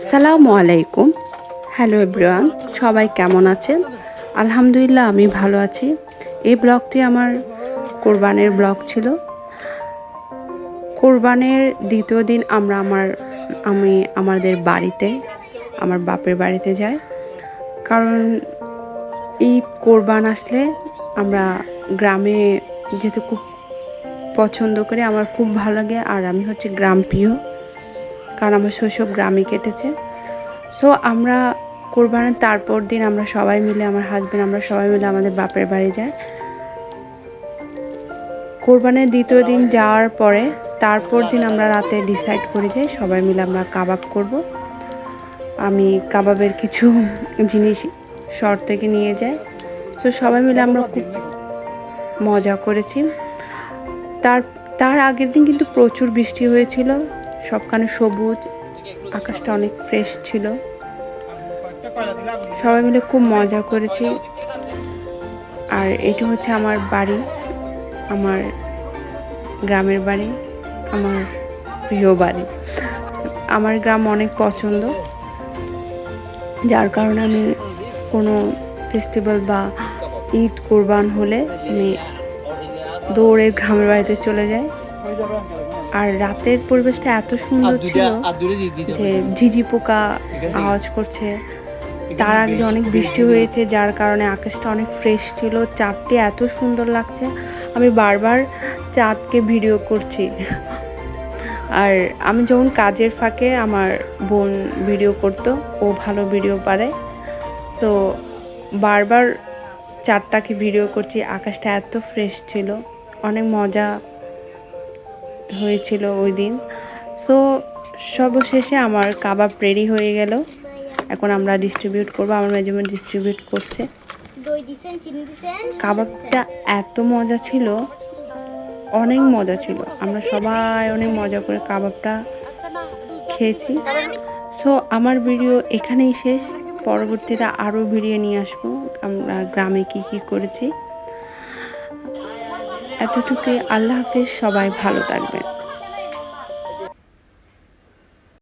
আসসালামু আলাইকুম। Hello everyone, সবাই কেমন আছেন? আলহামদুলিল্লাহ আমি ভালো আছি। এই ব্লগটি আমার কোরবানের ব্লগ ছিল। কোরবানের দ্বিতীয় দিন আমি আমাদের বাড়িতে, আমার বাপের বাড়িতে যাই। কারণ ঈদ কোরবান আসলে আমরা গ্রামে যেতে খুব পছন্দ করি, আমার খুব ভালো লাগে। আর আমি হচ্ছে গ্রাম প্রিয়, কারণ আমার শৈশব গ্রামে কেটেছে। সো আমরা কোরবানের তারপর দিন আমরা সবাই মিলে, আমার হাজব্যান্ড, আমরা সবাই মিলে আমাদের বাপের বাড়ি যাই। কোরবানের দ্বিতীয় দিন যাওয়ার পরে তারপর দিন আমরা রাতে ডিসাইড করি যে সবাই মিলে আমরা কাবাব করব। আমি কাবাবের কিছু জিনিস শহর থেকে নিয়ে যাই। সো সবাই মিলে আমরা খুব মজা করেছি। তার আগের দিন কিন্তু প্রচুর বৃষ্টি হয়েছিল, সবখানে সবুজ, আকাশটা অনেক ফ্রেশ ছিল। সবাই মিলে খুব মজা করেছি। আর এটা হচ্ছে আমার বাড়ি, আমার গ্রামের বাড়ি, আমার প্রিয় বাড়ি। আমার গ্রাম অনেক পছন্দ, যার কারণে আমি কোনো ফেস্টিভ্যাল বা ঈদ কোরবান হলে আমি দৌড়ে গ্রামের বাড়িতে চলে যাই। আর রাতের পরিবেশটা এত সুন্দর ছিল যে ঝিঝি পোকা আওয়াজ করছে। তার আগে অনেক বৃষ্টি হয়েছে, যার কারণে আকাশটা অনেক ফ্রেশ ছিল। চাঁদটি এত সুন্দর লাগছে, আমি বারবার চাঁদকে ভিডিও করছি। আর আমি যখন কাজের ফাঁকে, আমার বোন ভিডিও করতো, ও ভালো ভিডিও পারে, সো বারবার চাঁদটাকে ভিডিও করছি। আকাশটা এত ফ্রেশ ছিল, অনেক মজা হয়েছিল ওই দিন। সো সর্বশেষে আমার কাবাব রেডি হয়ে গেল। এখন আমরা ডিস্ট্রিবিউট করবো, আমার মেজারমেন্ট ডিস্ট্রিবিউট করছে। কাবাবটা এত মজা ছিল, অনেক মজা ছিল। আমরা সবাই অনেক মজা করে কাবাবটা খেয়েছি। সো আমার ভিডিও এখানেই শেষ। পরবর্তীতে আরও ভিডিও নিয়ে আসবো আমরা গ্রামে কি কি করেছি। এতটুকুই। আল্লাহ হাফেজ, সবাই ভালো থাকবেন।